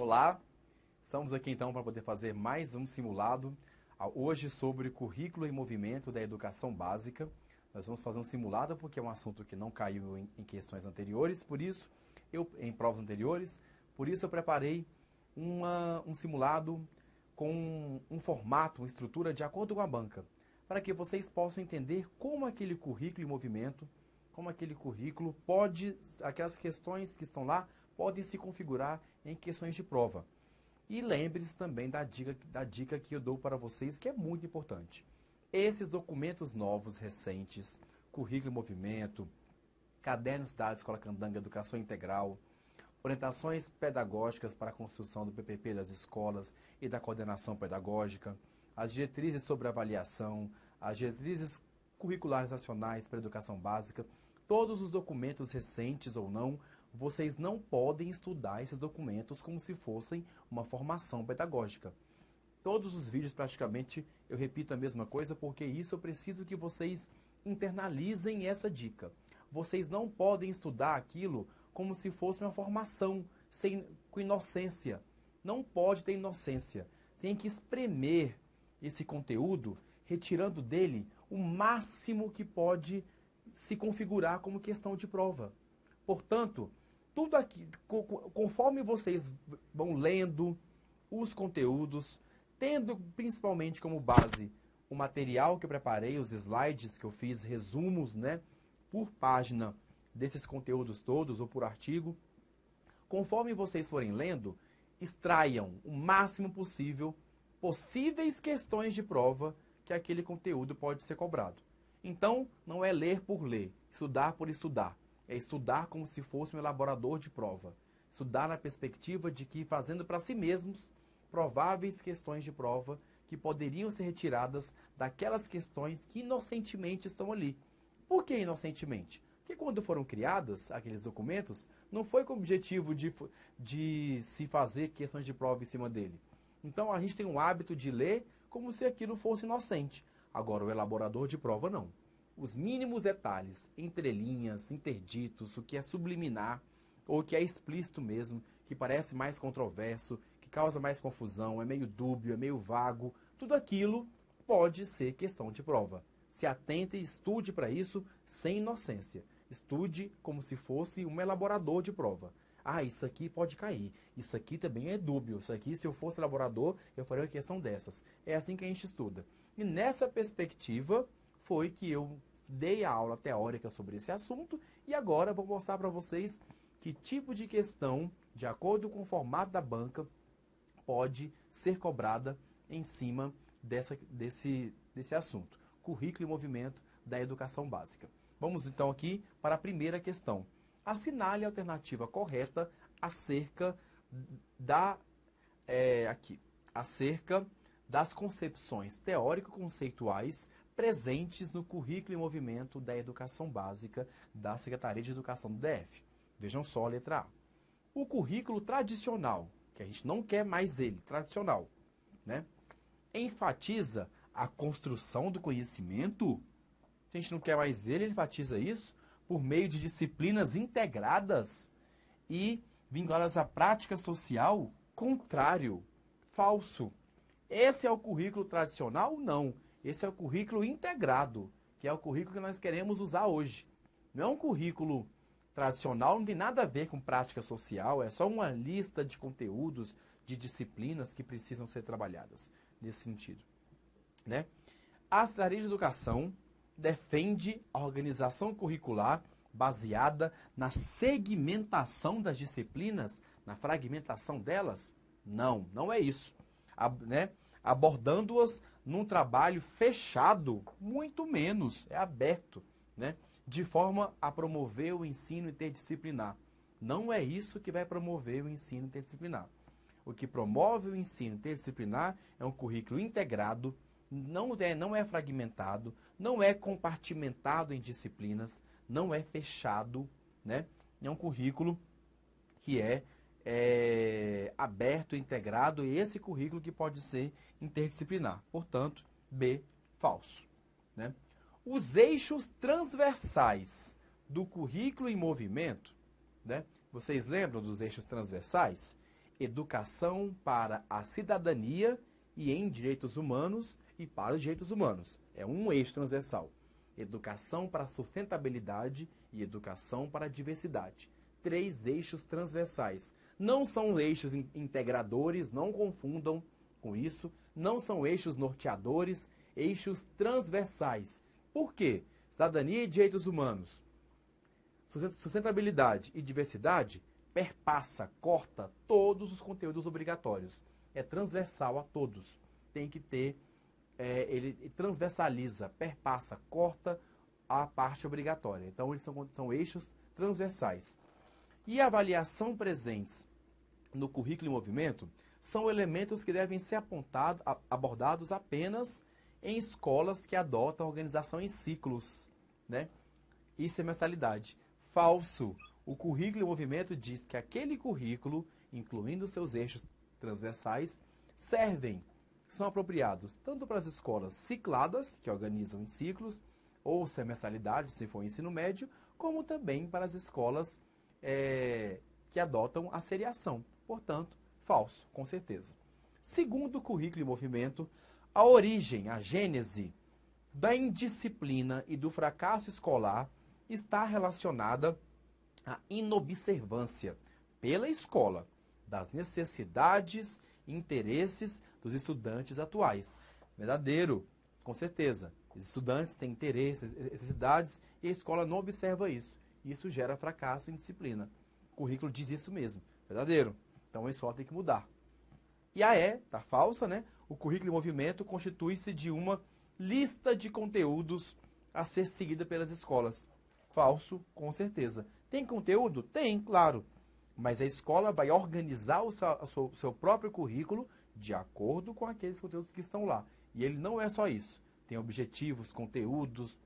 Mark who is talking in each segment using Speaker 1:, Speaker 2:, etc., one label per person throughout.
Speaker 1: Olá, estamos aqui então para poder fazer mais um simulado, hoje sobre currículo em movimento da educação básica. Nós vamos fazer um simulado porque é um assunto que não caiu em questões anteriores, em provas anteriores, por isso eu preparei um simulado com um formato, uma estrutura de acordo com a banca, para que vocês possam entender como aquele currículo em movimento, como aquele currículo aquelas questões que estão lá, podem se configurar em questões de prova. E lembre-se também da dica que eu dou para vocês, que é muito importante. Esses documentos novos, recentes, currículo em movimento, cadernos da Escola Candanga Educação Integral, orientações pedagógicas para a construção do PPP das escolas e da coordenação pedagógica, as diretrizes sobre avaliação, as diretrizes curriculares nacionais para a educação básica, todos os documentos recentes ou não, vocês não podem estudar esses documentos como se fossem uma formação pedagógica. Todos os vídeos, praticamente, eu repito a mesma coisa, porque isso eu preciso que vocês internalizem essa dica. Vocês não podem estudar aquilo como se fosse uma formação, com inocência. Não pode ter inocência. Tem que espremer esse conteúdo, retirando dele o máximo que pode se configurar como questão de prova. Portanto, tudo aqui, conforme vocês vão lendo os conteúdos, tendo principalmente como base o material que eu preparei, os slides que eu fiz, resumos, né, por página desses conteúdos todos ou por artigo, conforme vocês forem lendo, extraiam o máximo possível possíveis questões de prova que aquele conteúdo pode ser cobrado. Então, não é ler por ler, estudar por estudar. É estudar como se fosse um elaborador de prova. Estudar na perspectiva de que, fazendo para si mesmos, prováveis questões de prova que poderiam ser retiradas daquelas questões que inocentemente estão ali. Por que inocentemente? Porque quando foram criadas aqueles documentos, não foi com o objetivo de se fazer questões de prova em cima dele. Então, a gente tem o hábito de ler como se aquilo fosse inocente. Agora, o elaborador de prova, não. Os mínimos detalhes, entrelinhas, interditos, o que é subliminar, ou o que é explícito mesmo, que parece mais controverso, que causa mais confusão, é meio dúbio, é meio vago, tudo aquilo pode ser questão de prova. Se atente e estude para isso sem inocência. Estude como se fosse um elaborador de prova. Ah, isso aqui pode cair. Isso aqui também é dúbio. Isso aqui, se eu fosse elaborador, eu faria uma questão dessas. É assim que a gente estuda. E nessa perspectiva foi que eu dei a aula teórica sobre esse assunto e agora vou mostrar para vocês que tipo de questão, de acordo com o formato da banca, pode ser cobrada em cima desse assunto. Currículo e movimento da educação básica. Vamos então aqui para a primeira questão. Assinale a alternativa correta acerca das concepções teórico-conceituais presentes no currículo e movimento da educação básica da Secretaria de Educação do DF. Vejam só a letra A. O currículo tradicional, que a gente não quer mais ele, tradicional, né, enfatiza a construção do conhecimento. A gente não quer mais ele enfatiza isso por meio de disciplinas integradas e vinculadas à prática social. Contrário, falso. Esse é o currículo tradicional? Não. Esse é o currículo integrado, que é o currículo que nós queremos usar hoje. Não é um currículo tradicional, não tem nada a ver com prática social, é só uma lista de conteúdos, de disciplinas que precisam ser trabalhadas nesse sentido, né? A Secretaria de Educação defende a organização curricular baseada na segmentação das disciplinas, na fragmentação delas? Não, não é isso. Né? Abordando-as num trabalho fechado, muito menos, é aberto, né? De forma a promover o ensino interdisciplinar. Não é isso que vai promover o ensino interdisciplinar. O que promove o ensino interdisciplinar é um currículo integrado, não é fragmentado, não é compartimentado em disciplinas, não é fechado, né? É um currículo que é aberto, integrado, e esse currículo que pode ser interdisciplinar. Portanto, B, falso, né? Os eixos transversais do currículo em movimento, né? Vocês lembram dos eixos transversais? Educação para a cidadania e em direitos humanos e para os direitos humanos. É um eixo transversal. Educação para a sustentabilidade e educação para a diversidade. 3 eixos transversais. Não são eixos integradores, não confundam com isso. Não são eixos norteadores, eixos transversais. Por quê? Cidadania e direitos humanos. Sustentabilidade e diversidade perpassa, corta todos os conteúdos obrigatórios. É transversal a todos. Tem que ter, ele transversaliza, perpassa, corta a parte obrigatória. Então, eles são eixos transversais. E a avaliação presentes no currículo em movimento são elementos que devem ser abordados apenas em escolas que adotam a organização em ciclos, né? E semestralidade. Falso. O currículo em movimento diz que aquele currículo, incluindo seus eixos transversais, são apropriados tanto para as escolas cicladas, que organizam em ciclos, ou semestralidade, se for ensino médio, como também para as escolas que adotam a seriação. Portanto, falso, com certeza. Segundo o currículo em movimento, a origem, a gênese da indisciplina e do fracasso escolar está relacionada à inobservância pela escola das necessidades e interesses dos estudantes atuais. Verdadeiro, com certeza. Os estudantes têm interesses, necessidades e a escola não observa isso. Isso gera fracasso e indisciplina. O currículo diz isso mesmo. Verdadeiro. Então a escola tem que mudar. E tá falsa, né? O currículo em movimento constitui-se de uma lista de conteúdos a ser seguida pelas escolas. Falso, com certeza. Tem conteúdo? Tem, claro. Mas a escola vai organizar o seu próprio currículo de acordo com aqueles conteúdos que estão lá. E ele não é só isso. Tem objetivos, conteúdos,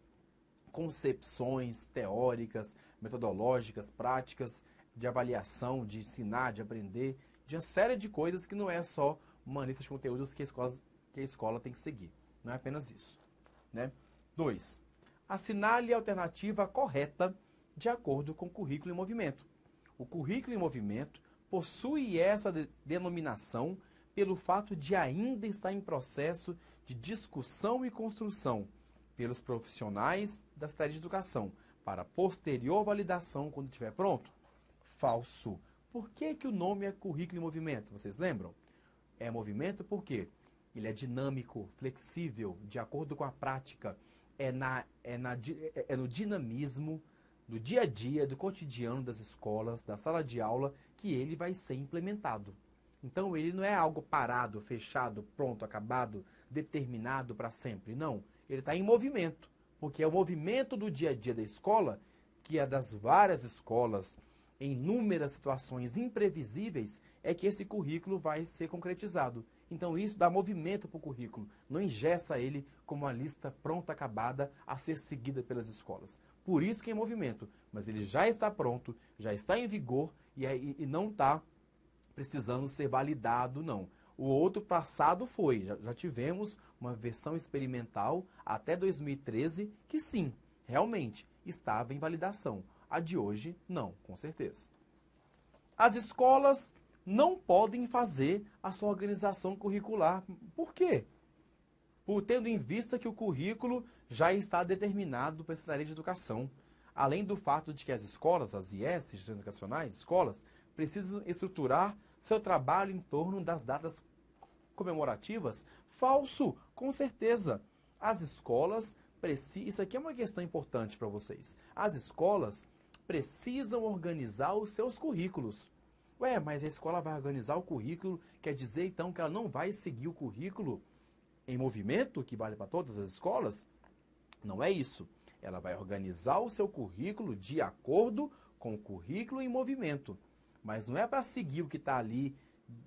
Speaker 1: concepções teóricas, metodológicas, práticas, de avaliação, de ensinar, de aprender, de uma série de coisas que não é só uma lista de conteúdos que a escola tem que seguir. Não é apenas isso, né? 2. Assinale a alternativa correta de acordo com o currículo em movimento. O currículo em movimento possui essa denominação pelo fato de ainda estar em processo de discussão e construção pelos profissionais da Secretaria de Educação para posterior validação quando estiver pronto. Falso. Por que o nome é currículo em movimento? Vocês lembram? É movimento porque ele é dinâmico, flexível, de acordo com a prática. É no dinamismo do dia a dia, do cotidiano das escolas, da sala de aula, que ele vai ser implementado. Então ele não é algo parado, fechado, pronto, acabado, determinado para sempre. Não, ele está em movimento, porque é o movimento do dia a dia da escola, que é das várias escolas, em inúmeras situações imprevisíveis, é que esse currículo vai ser concretizado. Então isso dá movimento para o currículo, não engessa ele como uma lista pronta, acabada, a ser seguida pelas escolas. Por isso que é em movimento, mas ele já está pronto, já está em vigor e não está precisando ser validado, não. O outro passado foi, já tivemos uma versão experimental até 2013 que sim, realmente estava em validação. A de hoje, não, com certeza. As escolas não podem fazer a sua organização curricular. Por quê? Tendo em vista que o currículo já está determinado pela Secretaria de Educação. Além do fato de que as escolas, as IES, instituições educacionais, escolas, precisam estruturar seu trabalho em torno das datas comemorativas. Falso, com certeza. As escolas precisam... Isso aqui é uma questão importante para vocês. As escolas precisam organizar os seus currículos. Ué, mas a escola vai organizar o currículo, quer dizer então que ela não vai seguir o currículo em movimento, que vale para todas as escolas? Não é isso. Ela vai organizar o seu currículo de acordo com o currículo em movimento. Mas não é para seguir o que está ali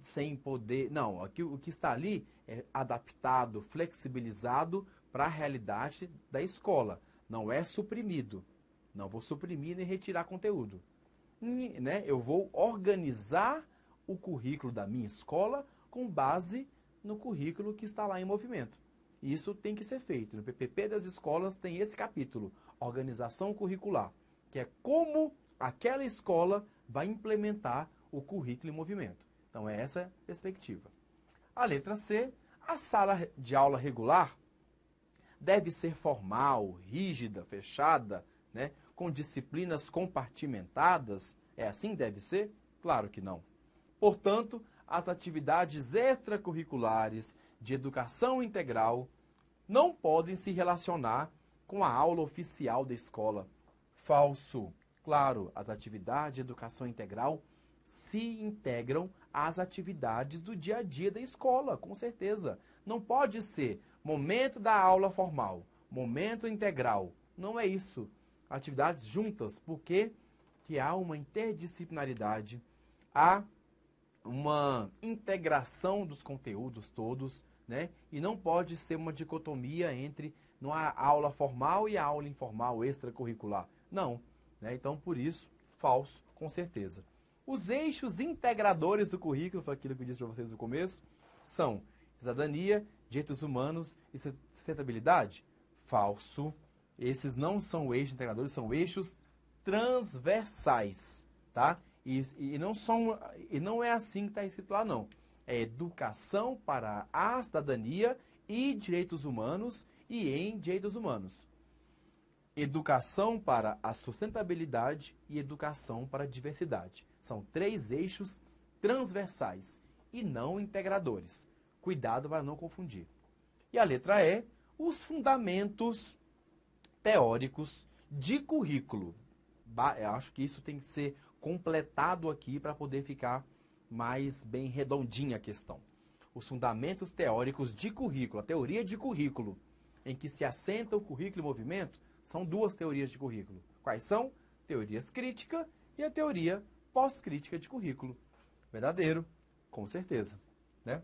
Speaker 1: sem poder... Não, o que está ali é adaptado, flexibilizado para a realidade da escola. Não é suprimido. Não vou suprimir nem retirar conteúdo. Né? Eu vou organizar o currículo da minha escola com base no currículo que está lá em movimento. Isso tem que ser feito. No PPP das escolas tem esse capítulo, organização curricular, que é como aquela escola vai implementar o currículo em movimento. Então, é essa a perspectiva. A letra C, a sala de aula regular deve ser formal, rígida, fechada, né, com disciplinas compartimentadas. É assim que deve ser? Claro que não. Portanto, as atividades extracurriculares de educação integral não podem se relacionar com a aula oficial da escola. Falso. Claro, as atividades de educação integral se integram às atividades do dia a dia da escola, com certeza. Não pode ser momento da aula formal, momento integral. Não é isso. Atividades juntas, porque que há uma interdisciplinaridade, há uma integração dos conteúdos todos, né? E não pode ser uma dicotomia entre a aula formal e a aula informal, extracurricular. Não. Né? Então, por isso, falso, com certeza. Os eixos integradores do currículo, foi aquilo que eu disse para vocês no começo, são cidadania, direitos humanos e sustentabilidade. Falso. Esses não são eixos integradores, são eixos transversais, tá? E não é assim que está escrito lá, não. É educação para a cidadania e direitos humanos e em direitos humanos. Educação para a sustentabilidade e educação para a diversidade. São 3 eixos transversais e não integradores. Cuidado para não confundir. E a letra E, os fundamentos teóricos de currículo. Eu acho que isso tem que ser completado aqui para poder ficar mais bem redondinha a questão. Os fundamentos teóricos de currículo, a teoria de currículo, em que se assenta o currículo e movimento, são 2 teorias de currículo. Quais são? Teorias crítica e a teoria pós-crítica de currículo. Verdadeiro, com certeza. Né?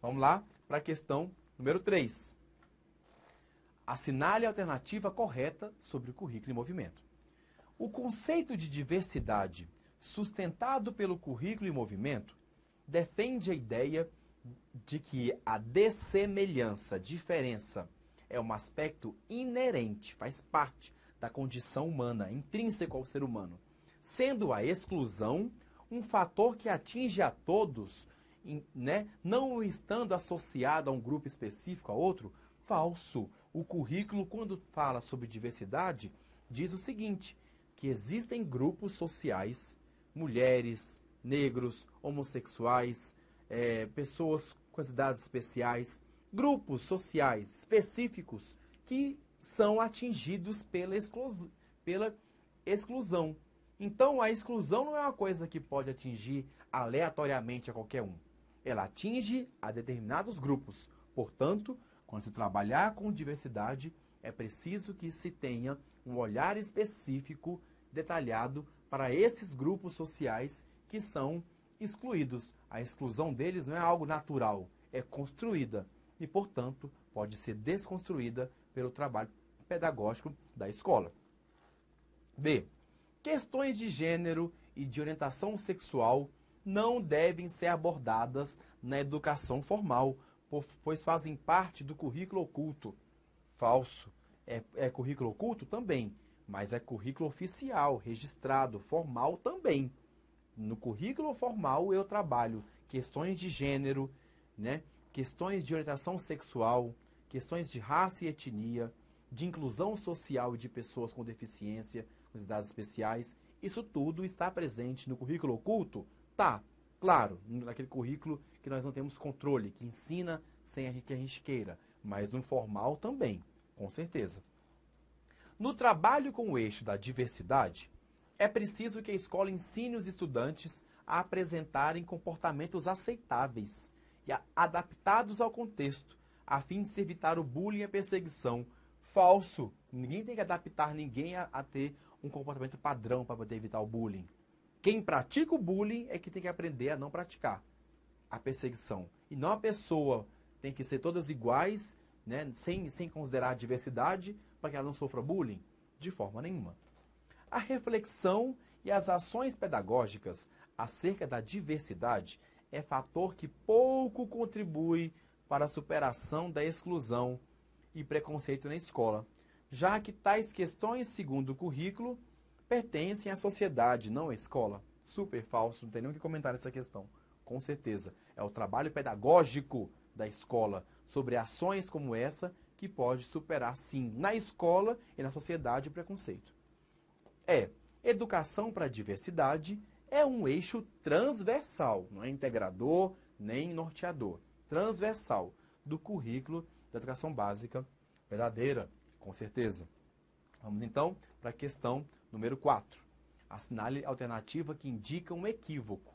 Speaker 1: Vamos lá para a questão número 3. Assinale a alternativa correta sobre o currículo e movimento. O conceito de diversidade sustentado pelo currículo e movimento defende a ideia de que a dessemelhança, diferença, é um aspecto inerente, faz parte da condição humana, intrínseco ao ser humano, sendo a exclusão um fator que atinge a todos, né, não estando associado a um grupo específico, a outro. Falso. O currículo, quando fala sobre diversidade, diz o seguinte, que existem grupos sociais, mulheres, negros, homossexuais, pessoas com idades especiais, grupos sociais específicos que são atingidos pela exclusão. Então, a exclusão não é uma coisa que pode atingir aleatoriamente a qualquer um. Ela atinge a determinados grupos. Portanto, quando se trabalhar com diversidade, é preciso que se tenha um olhar específico, detalhado, para esses grupos sociais que são excluídos. A exclusão deles não é algo natural, é construída e, portanto, pode ser desconstruída pelo trabalho pedagógico da escola. B. Questões de gênero e de orientação sexual não devem ser abordadas na educação formal, pois fazem parte do currículo oculto. Falso. É currículo oculto? Também. Mas é currículo oficial, registrado, formal também. No currículo formal eu trabalho questões de gênero, né? Questões de orientação sexual, questões de raça e etnia, de inclusão social e de pessoas com deficiência, com necessidades especiais. Isso tudo está presente no currículo oculto? Tá, claro, naquele currículo que nós não temos controle, que ensina sem que a gente queira, mas no formal também, com certeza. No trabalho com o eixo da diversidade, é preciso que a escola ensine os estudantes a apresentarem comportamentos aceitáveis e adaptados ao contexto, a fim de se evitar o bullying e a perseguição. Falso. Ninguém tem que adaptar ninguém a ter um comportamento padrão para poder evitar o bullying. Quem pratica o bullying é que tem que aprender a não praticar a perseguição. E não a pessoa. Tem que ser todas iguais, né, sem considerar a diversidade, para que ela não sofra bullying? De forma nenhuma. A reflexão e as ações pedagógicas acerca da diversidade é fator que pouco contribui para a superação da exclusão e preconceito na escola, já que tais questões, segundo o currículo, pertencem à sociedade, não à escola. Super falso, não tem nem o que comentar nessa questão. com certeza. É o trabalho pedagógico da escola sobre ações como essa que pode superar, sim, na escola e na sociedade o preconceito. Educação para a diversidade é um eixo transversal, não é integrador nem norteador, transversal do currículo da educação básica verdadeira, com certeza. Vamos então para a questão número 4. Assinale alternativa que indica um equívoco,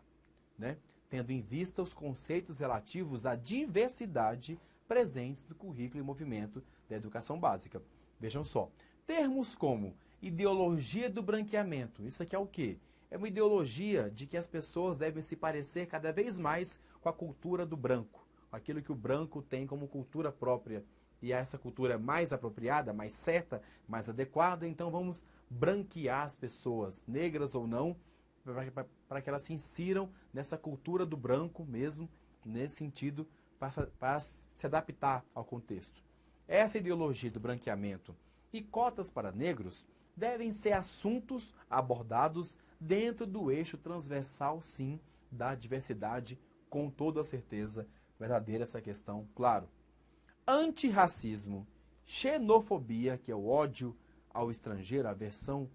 Speaker 1: né? Tendo em vista os conceitos relativos à diversidade presentes no currículo e movimento da educação básica. Vejam só, termos como ideologia do branqueamento, isso aqui é o quê? É uma ideologia de que as pessoas devem se parecer cada vez mais com a cultura do branco, aquilo que o branco tem como cultura própria. E essa cultura é mais apropriada, mais certa, mais adequada, então vamos branquear as pessoas, negras ou não, para que elas se insiram nessa cultura do branco mesmo, nesse sentido, para se adaptar ao contexto. Essa ideologia do branqueamento e cotas para negros devem ser assuntos abordados dentro do eixo transversal, sim, da diversidade, com toda a certeza verdadeira essa questão, claro. Antirracismo, xenofobia, que é o ódio ao estrangeiro, a aversão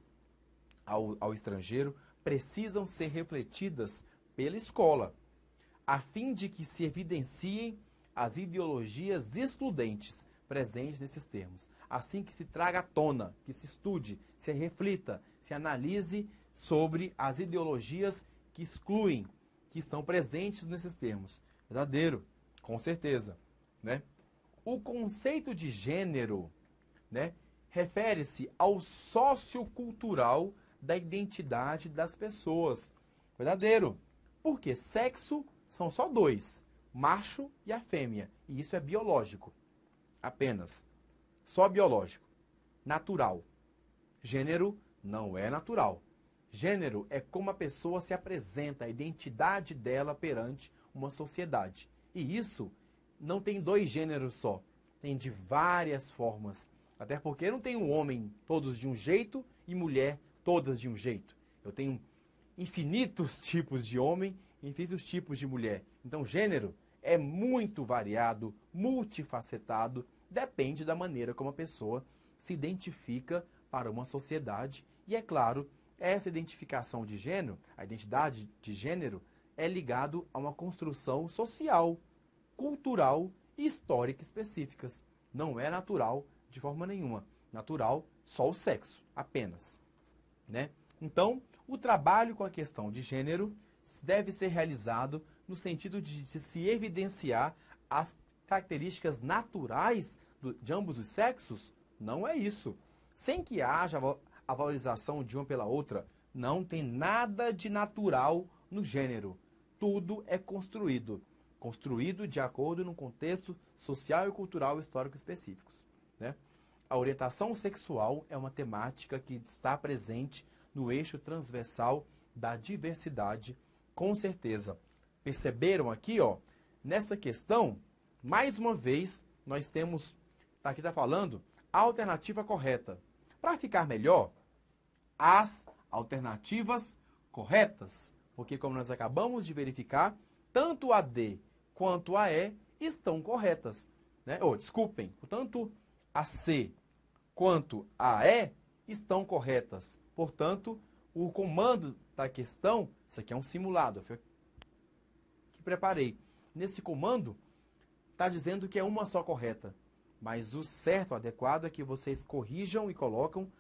Speaker 1: ao estrangeiro, precisam ser refletidas pela escola, a fim de que se evidenciem as ideologias excludentes presentes nesses termos. Assim que se traga à tona, que se estude, se reflita, se analise sobre as ideologias que excluem, que estão presentes nesses termos. Verdadeiro, com certeza, né? O conceito de gênero, né, refere-se ao sociocultural da identidade das pessoas. Verdadeiro. Porque sexo são só dois, macho e a fêmea. E isso é biológico. Apenas. Só biológico. Natural. Gênero não é natural. Gênero é como a pessoa se apresenta, a identidade dela perante uma sociedade. E isso não tem dois gêneros só. Tem de várias formas. Até porque não tem um homem todos de um jeito e mulher todas de um jeito. Eu tenho infinitos tipos de homem e infinitos tipos de mulher. Então, gênero é muito variado, multifacetado, depende da maneira como a pessoa se identifica para uma sociedade. E, é claro, essa identificação de gênero, a identidade de gênero, é ligado a uma construção social, cultural e histórica específicas. Não é natural de forma nenhuma. Natural só o sexo, apenas. Né? Então, o trabalho com a questão de gênero deve ser realizado no sentido de se evidenciar as características naturais de ambos os sexos. Não é isso. Sem que haja a valorização de uma pela outra, não tem nada de natural no gênero. Tudo é construído. Construído de acordo com contexto social e cultural histórico específicos. Né? A orientação sexual é uma temática que está presente no eixo transversal da diversidade, com certeza. Perceberam aqui, ó, nessa questão, mais uma vez, nós temos, aqui está falando, a alternativa correta. Para ficar melhor, as alternativas corretas, porque como nós acabamos de verificar, tanto a D quanto a E estão corretas. Né? Desculpem, tanto a C quanto a E estão corretas. Portanto, o comando da questão, isso aqui é um simulado que preparei. Nesse comando, está dizendo que é uma só correta. Mas o certo, o adequado, é que vocês corrijam e colocam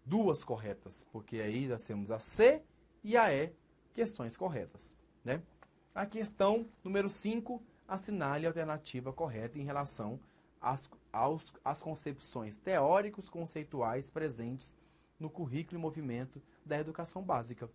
Speaker 1: duas corretas. Porque aí nós temos a C e a E, questões corretas. Né? A questão número 5, assinale a alternativa correta em relação às concepções teóricos conceituais presentes no currículo e movimento da educação básica.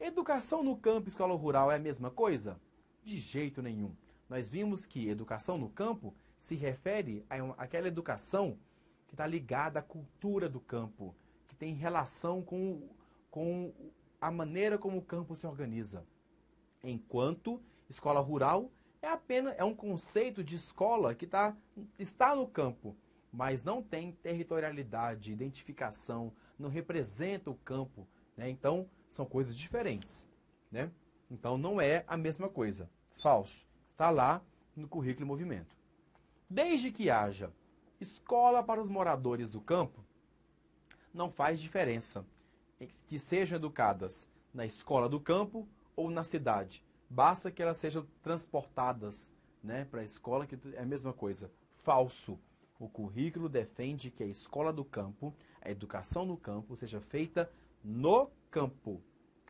Speaker 1: Educação no campo e escola rural é a mesma coisa? De jeito nenhum. Nós vimos que educação no campo se refere àquela educação que está ligada à cultura do campo, que tem relação com a maneira como o campo se organiza. Enquanto escola rural é um conceito de escola que está no campo, mas não tem territorialidade, identificação, não representa o campo. Né? Então, são coisas diferentes. Né? Então, não é a mesma coisa. Falso. Está lá no currículo em movimento. Desde que haja escola para os moradores do campo, não faz diferença que sejam educadas na escola do campo ou na cidade. Basta que elas sejam transportadas, né, para a escola, que é a mesma coisa. Falso. O currículo defende que a escola do campo, a educação no campo, seja feita no campo.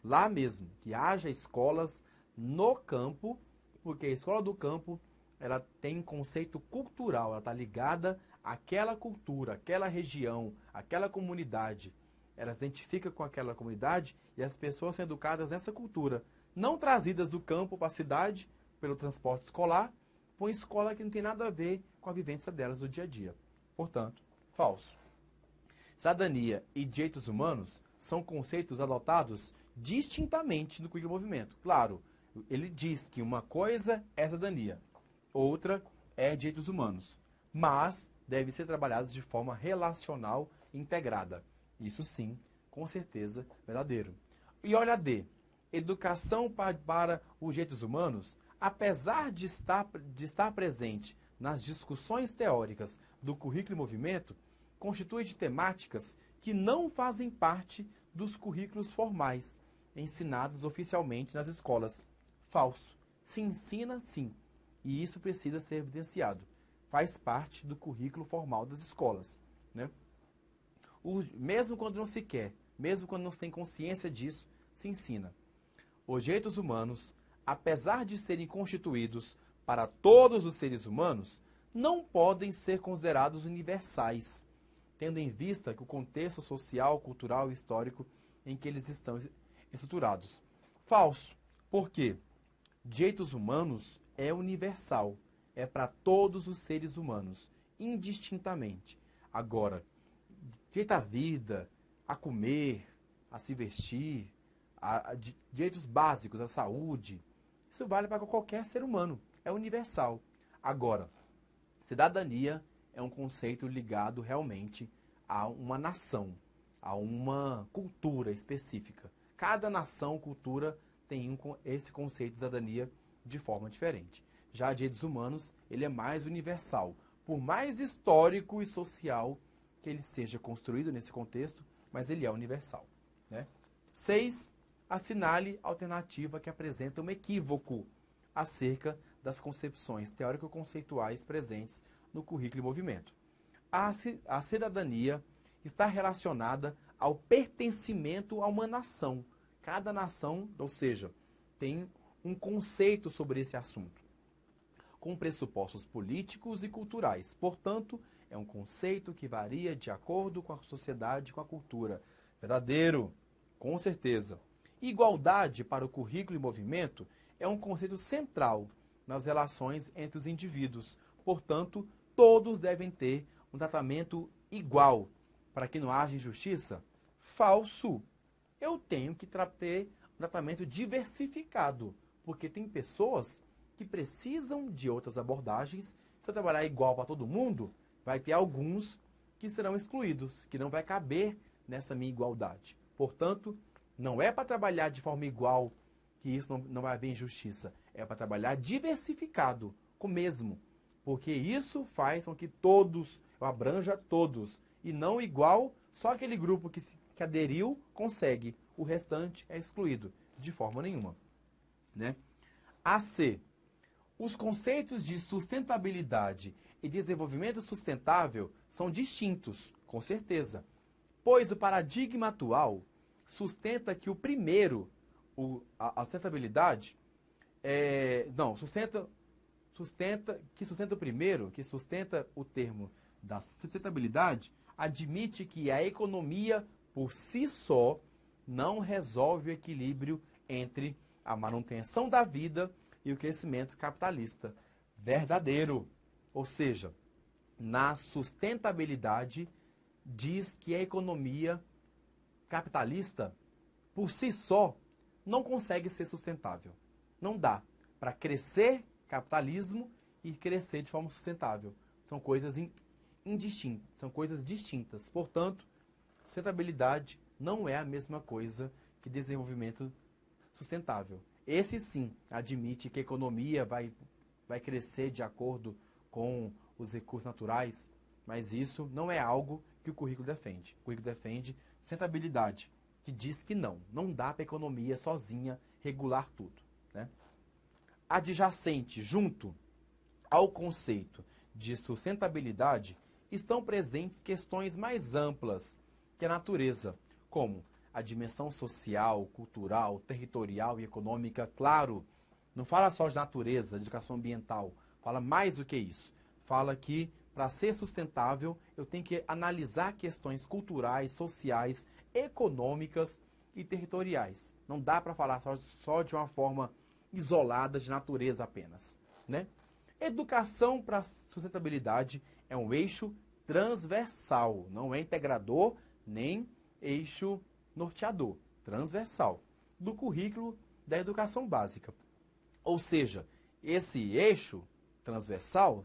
Speaker 1: Lá mesmo, que haja escolas no campo, porque a escola do campo, ela tem um conceito cultural, ela está ligada àquela cultura, àquela região, àquela comunidade. Ela se identifica com aquela comunidade e as pessoas são educadas nessa cultura, não trazidas do campo para a cidade pelo transporte escolar, por uma escola que não tem nada a ver com a vivência delas do dia a dia. Portanto, falso. Cidadania e direitos humanos são conceitos adotados distintamente no currículo do movimento. Claro, ele diz que uma coisa é cidadania, outra é direitos humanos, mas devem ser trabalhados de forma relacional e integrada. Isso sim, com certeza, verdadeiro. E olha D, educação para os direitos humanos, apesar de estar presente nas discussões teóricas do currículo em movimento, constitui de temáticas que não fazem parte dos currículos formais, ensinados oficialmente nas escolas. Falso. Se ensina, sim, e isso precisa ser evidenciado. Faz parte do currículo formal das escolas, né? Mesmo quando não se quer, mesmo quando não se tem consciência disso, se ensina. Os direitos humanos, apesar de serem constituídos para todos os seres humanos, não podem ser considerados universais, tendo em vista que o contexto social, cultural e histórico em que eles estão estruturados. Falso. Por quê? Direitos humanos é universal, é para todos os seres humanos, indistintamente. Agora, direito à vida, a comer, a se vestir, direitos básicos, à saúde, isso vale para qualquer ser humano, é universal. Agora, cidadania é um conceito ligado realmente a uma nação, a uma cultura específica. Cada nação, cultura, tem esse conceito de cidadania de forma diferente. Já direitos humanos, ele é mais universal, por mais histórico e social que ele seja construído nesse contexto, mas ele é universal, né? 6. Assinale alternativa que apresenta um equívoco acerca das concepções teórico-conceituais presentes no currículo em movimento. A cidadania está relacionada ao pertencimento a uma nação. Cada nação, ou seja, tem um conceito sobre esse assunto, com pressupostos políticos e culturais. Portanto, é um conceito que varia de acordo com a sociedade e com a cultura. Verdadeiro, com certeza. Igualdade para o currículo em movimento é um conceito central nas relações entre os indivíduos. Portanto, todos devem ter um tratamento igual. Para que não haja injustiça? Falso. Eu tenho que ter um tratamento diversificado, porque tem pessoas que precisam de outras abordagens. Se eu trabalhar igual para todo mundo, vai ter alguns que serão excluídos, que não vai caber nessa minha igualdade. Portanto, não é para trabalhar de forma igual que isso não vai haver injustiça. É para trabalhar diversificado, com o mesmo. Porque isso faz com que todos, abranja todos, e não igual, só aquele grupo que aderiu consegue. O restante é excluído, de forma nenhuma, né? AC. Os conceitos de sustentabilidade e desenvolvimento sustentável são distintos, com certeza, pois o paradigma atual sustenta que o primeiro, a sustentabilidade, sustenta o primeiro, que sustenta o termo da sustentabilidade, admite que a economia por si só não resolve o equilíbrio entre a manutenção da vida e o crescimento capitalista. Verdadeiro. Ou seja, na sustentabilidade diz que a economia capitalista, por si só, não consegue ser sustentável. Não dá para crescer capitalismo e crescer de forma sustentável. São coisas indistintas, são coisas distintas. Portanto, sustentabilidade não é a mesma coisa que desenvolvimento sustentável. Esse sim admite que a economia vai crescer de acordo com os recursos naturais, mas isso não é algo que o currículo defende. O currículo defende sustentabilidade, que diz que não dá para a economia sozinha regular tudo, né? Adjacente, junto ao conceito de sustentabilidade, estão presentes questões mais amplas que a natureza, como a dimensão social, cultural, territorial e econômica. Claro, não fala só de natureza, de educação ambiental, fala mais do que isso. Fala que, para ser sustentável, eu tenho que analisar questões culturais, sociais, econômicas e territoriais. Não dá para falar só de uma forma isolada de natureza apenas, né? Educação para sustentabilidade é um eixo transversal, não é integrador nem eixo norteador, transversal, do currículo da educação básica. Ou seja, esse eixo transversal,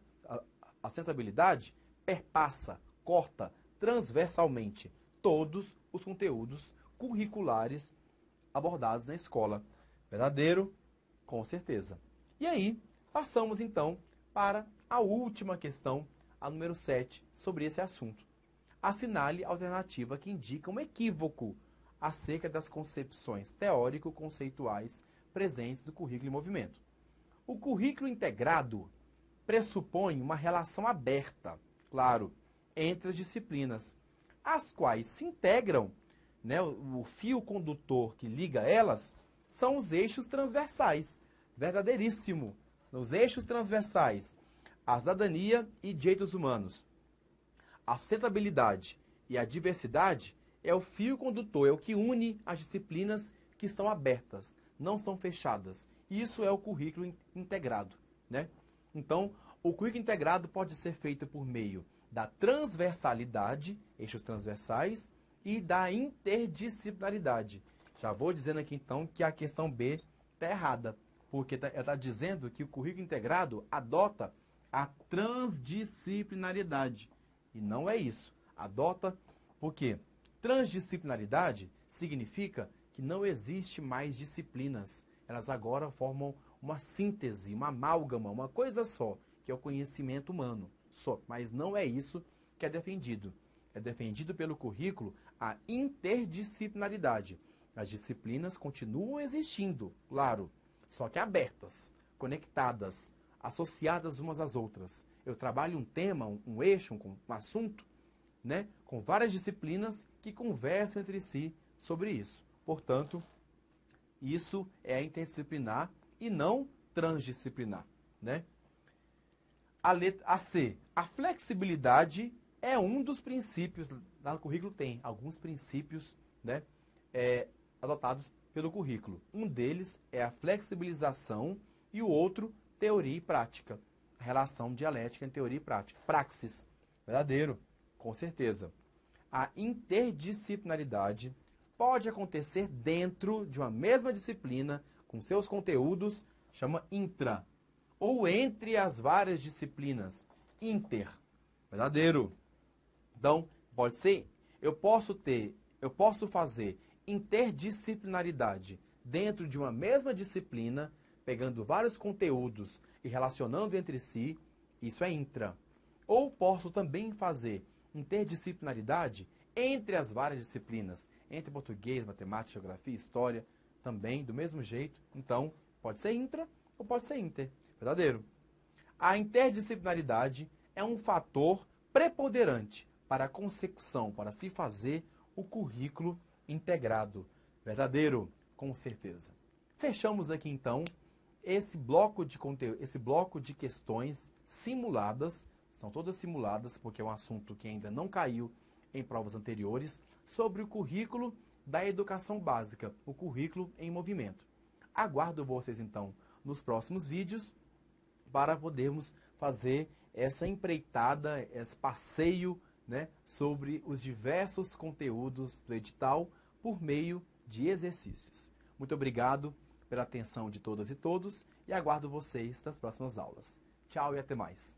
Speaker 1: a sustentabilidade, perpassa, corta transversalmente todos os conteúdos curriculares abordados na escola. Verdadeiro? Com certeza. E aí, passamos então para a última questão, a número 7, sobre esse assunto. Assinale a alternativa que indica um equívoco acerca das concepções teórico-conceituais presentes do currículo em movimento. O currículo integrado pressupõe uma relação aberta, claro, entre as disciplinas, as quais se integram, né, o fio condutor que liga elas são os eixos transversais. Verdadeiríssimo. Os eixos transversais, a cidadania e direitos humanos, a sustentabilidade e a diversidade é o fio condutor, é o que une as disciplinas que são abertas, não são fechadas. Isso é o currículo integrado, né? Então, o currículo integrado pode ser feito por meio da transversalidade, eixos transversais, e da interdisciplinaridade. Já vou dizendo aqui, então, que a questão B está errada, porque ela está dizendo que o currículo integrado adota a transdisciplinaridade. E não é isso. Adota porque transdisciplinaridade significa que não existe mais disciplinas. Elas agora formam uma síntese, uma amálgama, uma coisa só, que é o conhecimento humano. Só. Mas não é isso que é defendido. É defendido pelo currículo a interdisciplinaridade. As disciplinas continuam existindo, claro, só que abertas, conectadas, associadas umas às outras. Eu trabalho um tema, um eixo, um assunto, né, com várias disciplinas que conversam entre si sobre isso. Portanto, isso é interdisciplinar e não transdisciplinar, né? A letra C. A flexibilidade é um dos princípios, lá no currículo tem alguns princípios, né, adotados pelo currículo. Um deles é a flexibilização e o outro, teoria e prática. A relação dialética entre teoria e prática. Praxis. Verdadeiro, com certeza. A interdisciplinaridade pode acontecer dentro de uma mesma disciplina, com seus conteúdos, chama intra. Ou entre as várias disciplinas, inter. Verdadeiro. Então, pode ser, eu posso fazer interdisciplinaridade dentro de uma mesma disciplina, pegando vários conteúdos e relacionando entre si, isso é intra. Ou posso também fazer interdisciplinaridade entre as várias disciplinas, entre português, matemática, geografia, história, também do mesmo jeito. Então, pode ser intra ou pode ser inter. Verdadeiro. A interdisciplinaridade é um fator preponderante para a consecução, para se fazer o currículo integrado. Verdadeiro, com certeza. Fechamos aqui então esse bloco de conteúdo, esse bloco de questões simuladas, são todas simuladas porque é um assunto que ainda não caiu em provas anteriores, sobre o currículo da educação básica, o currículo em movimento. Aguardo vocês então nos próximos vídeos para podermos fazer essa empreitada, esse passeio, né, sobre os diversos conteúdos do edital por meio de exercícios. Muito obrigado pela atenção de todas e todos e aguardo vocês nas próximas aulas. Tchau e até mais.